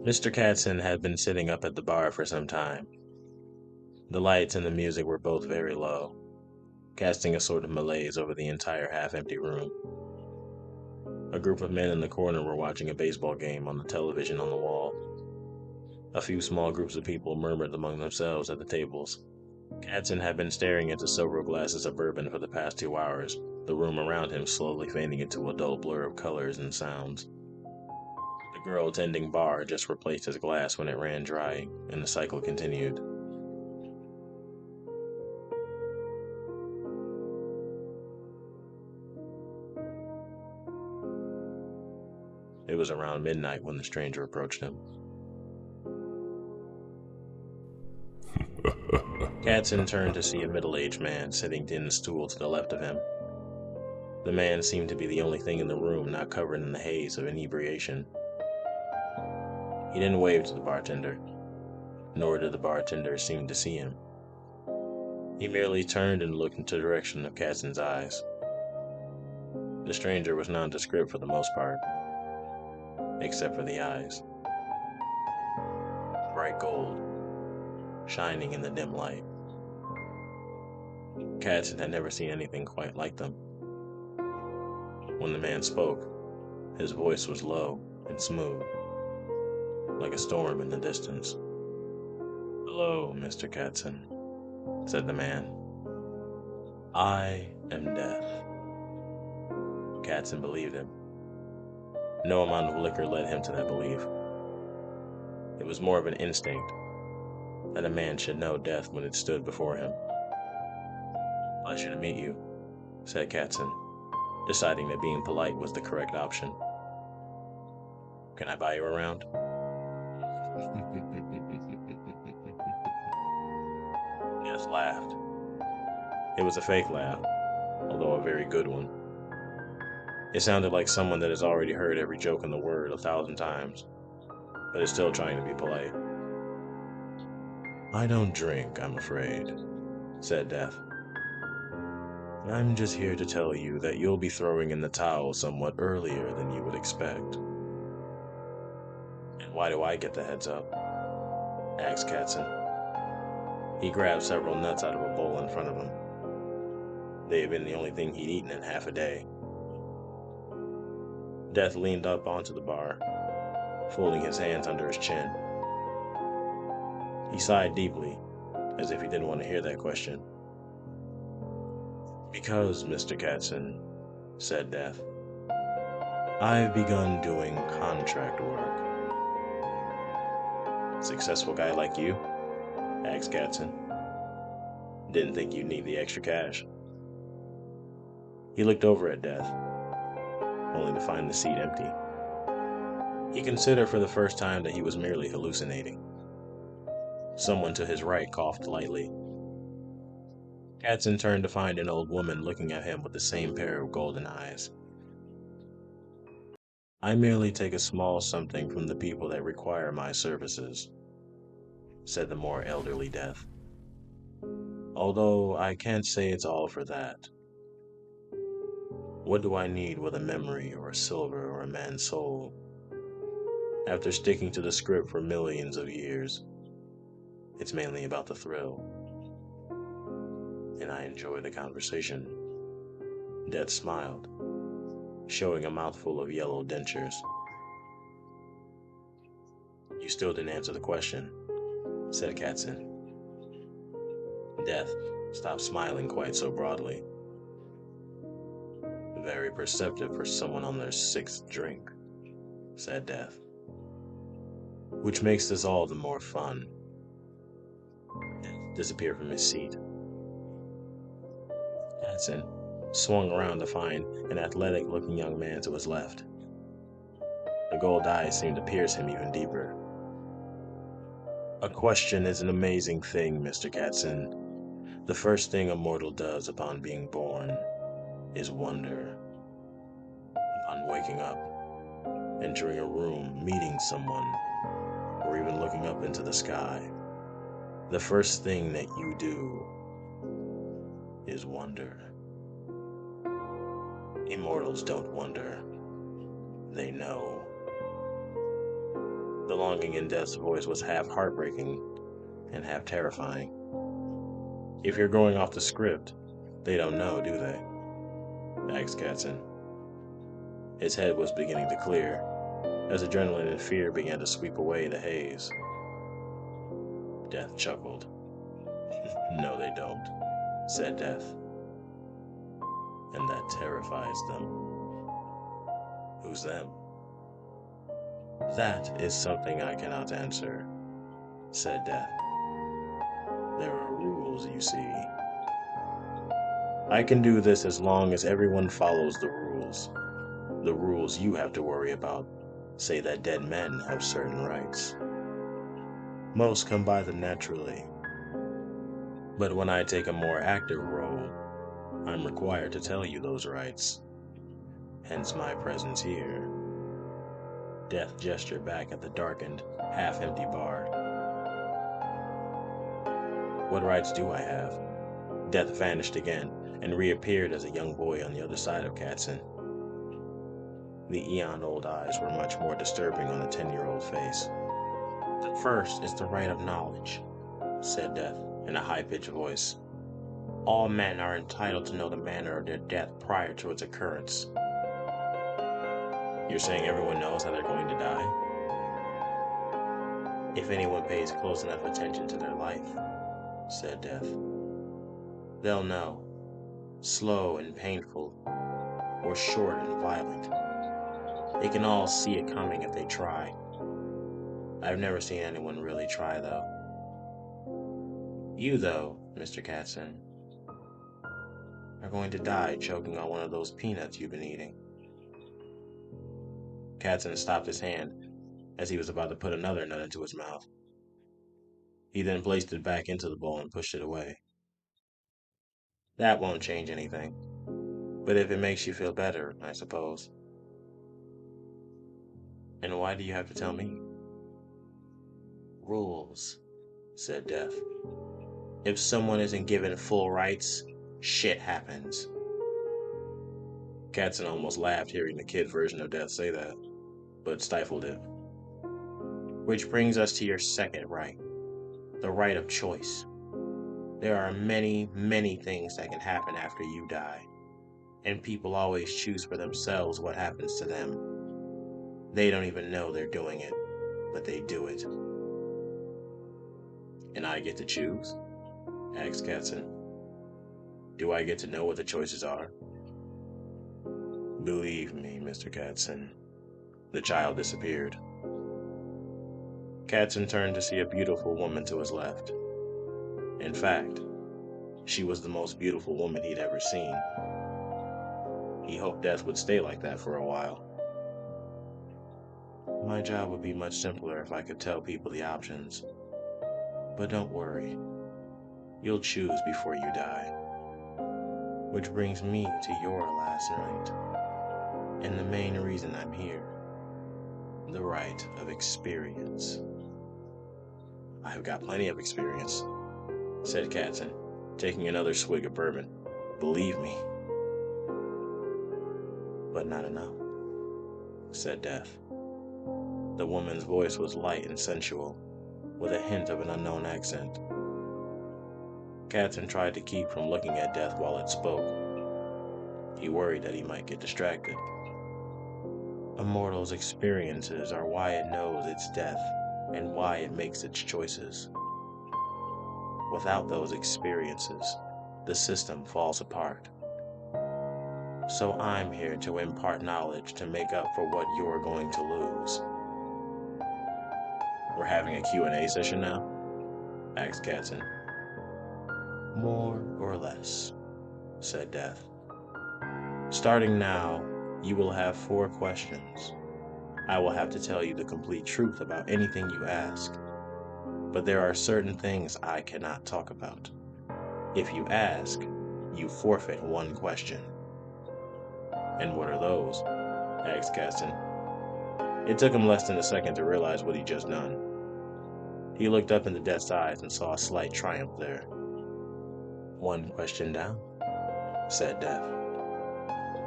Mr. Katzen had been sitting up at the bar for some time. The lights and the music were both very low, casting a sort of malaise over the entire half-empty room. A group of men in the corner were watching a baseball game on the television on the wall. A few small groups of people murmured among themselves at the tables. Katzen had been staring into several glasses of bourbon for the past 2 hours, the room around him slowly fading into a dull blur of colors and sounds. The girl tending bar just replaced his glass when it ran dry, and the cycle continued. It was around midnight when the stranger approached him. Katzen turned to see a middle-aged man sitting in a stool to the left of him. The man seemed to be the only thing in the room not covered in the haze of inebriation. He didn't wave to the bartender, nor did the bartender seem to see him. He merely turned and looked into the direction of Katzen's eyes. The stranger was nondescript for the most part, except for the eyes. Bright gold, shining in the dim light. Katzen had never seen anything quite like them. When the man spoke, his voice was low and smooth, like a storm in the distance. "Hello, Mr. Katzen," said the man. "I am Death." Katzen believed him. No amount of liquor led him to that belief. It was more of an instinct that a man should know death when it stood before him. "Pleasure to meet you," said Katzen, deciding that being polite was the correct option. "Can I buy you around?" Death laughed. It was a fake laugh, although a very good one. It sounded like someone that has already heard every joke in the world 1,000 times, but is still trying to be polite. "I don't drink, I'm afraid," said Death. "I'm just here to tell you that you'll be throwing in the towel somewhat earlier than you would expect." "And why do I get the heads up?" asked Katzen. He grabbed several nuts out of a bowl in front of him. They had been the only thing he'd eaten in half a day. Death leaned up onto the bar, folding his hands under his chin. He sighed deeply, as if he didn't want to hear that question. "Because, Mr. Katzen," said Death, "I've begun doing contract work." "Successful guy like you?" asked Katzen. "Didn't think you'd need the extra cash." He looked over at Death, only to find the seat empty. He considered for the first time that he was merely hallucinating. Someone to his right coughed lightly. Katzen turned to find an old woman looking at him with the same pair of golden eyes. "I merely take a small something from the people that require my services," said the more elderly Death. "Although I can't say it's all for that. What do I need with a memory or a silver or a man's soul? After sticking to the script for millions of years, it's mainly about the thrill. And I enjoy the conversation." Death smiled, showing a mouthful of yellow dentures. "You still didn't answer the question," said Katzen. Death stopped smiling quite so broadly. "Very perceptive for someone on their 6th drink," said Death. "Which makes this all the more fun." Death disappeared from his seat. Katzen swung around to find an athletic-looking young man to his left. The gold eyes seemed to pierce him even deeper. "A question is an amazing thing, Mr. Katzen. The first thing a mortal does upon being born is wonder. Upon waking up, entering a room, meeting someone, or even looking up into the sky, the first thing that you do is wonder. Immortals don't wonder. They know." The longing in Death's voice was half heartbreaking and half terrifying. If you're going off the script, they don't know, do they? Asked Katzen. His head was beginning to clear, as adrenaline and fear began to sweep away the haze. Death chuckled. No, they don't, said Death. And that terrifies them. Who's them? That is something I cannot answer, said Death. There are rules, you see. I can do this as long as everyone follows the rules. The rules you have to worry about say that dead men have certain rights. Most come by them naturally. But when I take a more active role, I'm required to tell you those rights. Hence my presence here. Death gestured back at the darkened, half-empty bar. What rights do I have? Death vanished again and reappeared as a young boy on the other side of Katzen. The eon-old eyes were much more disturbing on the 10-year-old face. The first is the right of knowledge, said Death in a high-pitched voice. All men are entitled to know the manner of their death prior to its occurrence. You're saying everyone knows how they're going to die? If anyone pays close enough attention to their life, said Death, they'll know. Slow and painful, or short and violent. They can all see it coming if they try. I've never seen anyone really try, though. You, though, Mr. Katzen, are going to die choking on one of those peanuts you've been eating. Katzen stopped his hand as he was about to put another nut into his mouth. He then placed it back into the bowl and pushed it away. That won't change anything, but if it makes you feel better, I suppose. And why do you have to tell me? Rules, said Death. If someone isn't given full rights, shit happens. Katzen almost laughed hearing the kid version of Death say that, but stifled it. Which brings us to your second right, the right of choice. There are many, many things that can happen after you die, and people always choose for themselves what happens to them. They don't even know they're doing it, but they do it. And I get to choose? Asked Katzen. Do I get to know what the choices are? Believe me, Mr. Katzen. The child disappeared. Katzen turned to see a beautiful woman to his left. In fact, she was the most beautiful woman he'd ever seen. He hoped Death would stay like that for a while. My job would be much simpler if I could tell people the options. But don't worry. You'll choose before you die. Which brings me to your last night. And the main reason I'm here. The right of experience. I've got plenty of experience, said Katzen, taking another swig of bourbon. Believe me. But not enough, said Death. The woman's voice was light and sensual, with a hint of an unknown accent. Katzen tried to keep from looking at Death while it spoke. He worried that he might get distracted. A mortal's experiences are why it knows its death and why it makes its choices. Without those experiences, the system falls apart. So I'm here to impart knowledge to make up for what you're going to lose. We're having a Q&A session now? Asked Katzen. More or less, said Death. Starting now, you will have 4 questions. I will have to tell you the complete truth about anything you ask. But there are certain things I cannot talk about. If you ask, you forfeit 1 question. And what are those? Asked Katzen. It took him less than a second to realize what he'd just done. He looked up into Death's eyes and saw a slight triumph there. 1 question down, said Death.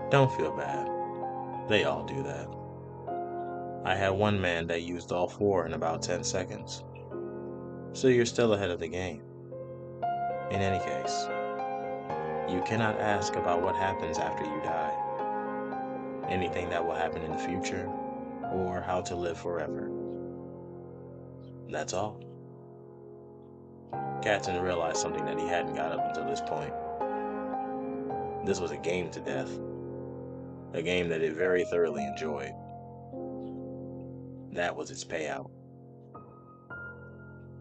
Don't feel bad. They all do that. I had one man that used all 4 in about 10 seconds. So you're still ahead of the game. In any case, you cannot ask about what happens after you die, anything that will happen in the future, or how to live forever. That's all. Katzen realized something that he hadn't got up until this point. This was a game to death. A game that it very thoroughly enjoyed. That was its payout.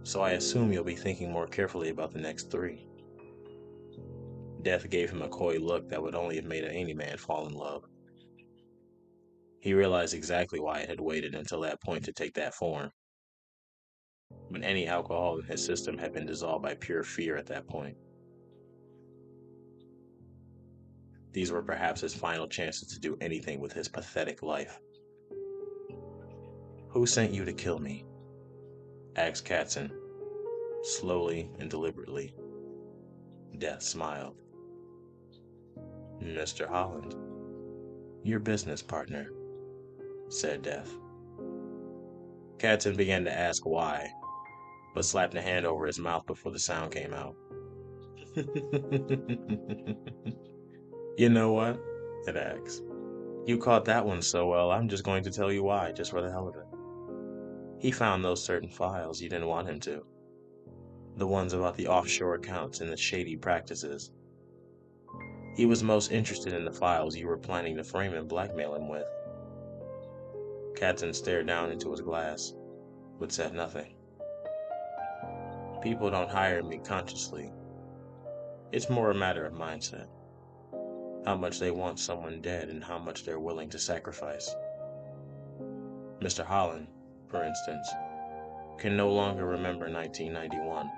So I assume you'll be thinking more carefully about the next 3. Death gave him a coy look that would only have made any man fall in love. He realized exactly why it had waited until that point to take that form. But any alcohol in his system had been dissolved by pure fear at that point. These were perhaps his final chances to do anything with his pathetic life. "Who sent you to kill me?" asked Katzen, slowly and deliberately. Death smiled. "Mr. Holland, your business partner," said Death. Katzen began to ask why, but slapped a hand over his mouth before the sound came out. "You know what?" it asked. "You caught that one so well, I'm just going to tell you why, just for the hell of it. He found those certain files you didn't want him to. The ones about the offshore accounts and the shady practices. He was most interested in the files you were planning to frame and blackmail him with." Katzen stared down into his glass, but said nothing. "People don't hire me consciously. It's more a matter of mindset. How much they want someone dead and how much they're willing to sacrifice. Mr. Holland, for instance, can no longer remember 1991,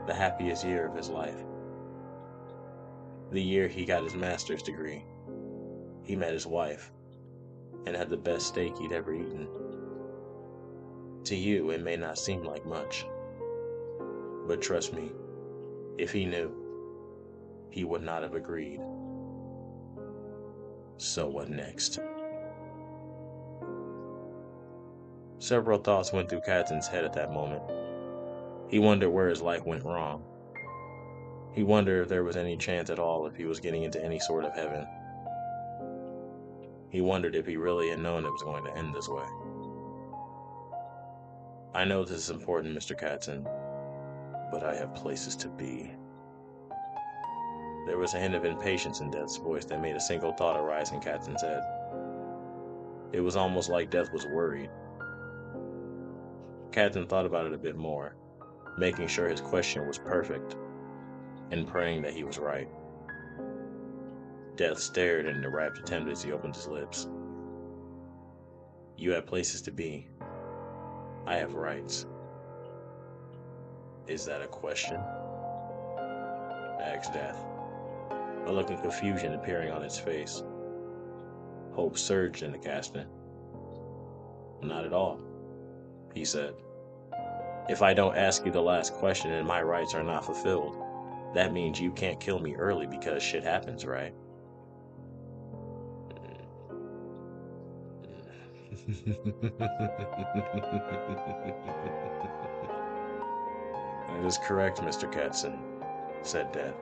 the happiest year of his life. The year he got his master's degree. He met his wife and had the best steak he'd ever eaten. To you, it may not seem like much. But trust me, if he knew, he would not have agreed." So what next? Several thoughts went through Katzen's head at that moment. He wondered where his life went wrong. He wondered if there was any chance at all if he was getting into any sort of heaven. He wondered if he really had known it was going to end this way. "I know this is important, Mr. Katzen, but I have places to be." There was a hint of impatience in Death's voice that made a single thought arise in Katzen's head. It was almost like Death was worried. Katzen thought about it a bit more, making sure his question was perfect, and praying that he was right. Death stared in a rapt attempt as he opened his lips. "You have places to be. I have rights." "Is that a question?" asked Death, a look of confusion appearing on its face. Hope surged in the Katzen. "Not at all," he said. "If I don't ask you the last question and my rights are not fulfilled, that means you can't kill me early because shit happens, right?" "That is correct, Mr. Katzen," said Death,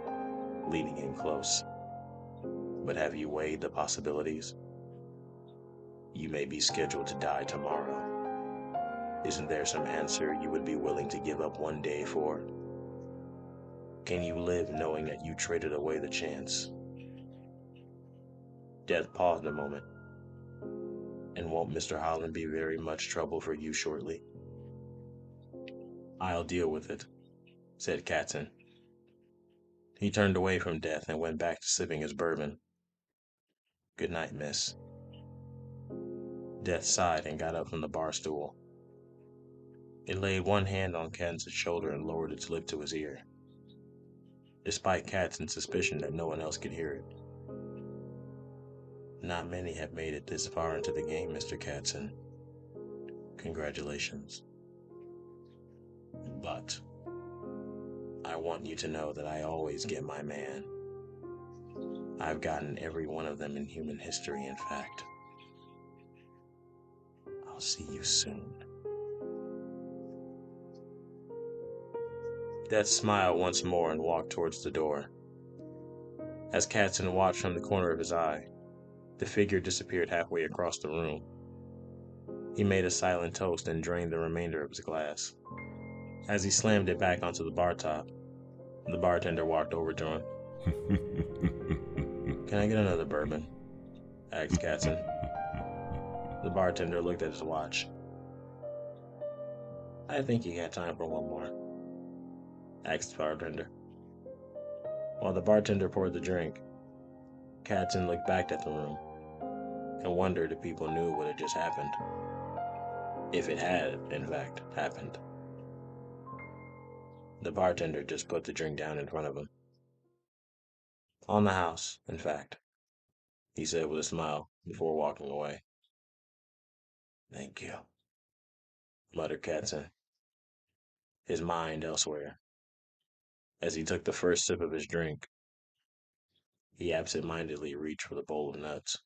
leaning in close. "But have you weighed the possibilities? You may be scheduled to die tomorrow. Isn't there some answer you would be willing to give up one day for? Can you live knowing that you traded away the chance?" Death paused a moment. "And won't Mr. Holland be very much trouble for you shortly?" "I'll deal with it," said Katzen. He turned away from Death and went back to sipping his bourbon. "Good night, miss." Death sighed and got up from the bar stool. It laid one hand on Katzen's shoulder and lowered its lip to his ear, despite Katzen's suspicion that no one else could hear it. "Not many have made it this far into the game, Mr. Katzen. Congratulations. But I want you to know that I always get my man. I've gotten every one of them in human history, in fact. I'll see you soon. Death smiled once more and walked towards the door. As Katzen watched from the corner of his eye, the figure disappeared halfway across the room. He made a silent toast and drained the remainder of his glass. As he slammed it back onto the bar top, the bartender walked over to him. Can I get another bourbon? Asked Katzen. The bartender looked at his watch. I think you got time for one more, asked the bartender. While the bartender poured the drink, Katzen looked back at the room and wondered if people knew what had just happened. If it had, in fact, happened. The bartender just put the drink down in front of him. On the house, in fact, he said with a smile before walking away. Thank you, muttered Katzen, his mind elsewhere. As he took the first sip of his drink, he absent-mindedly reached for the bowl of nuts.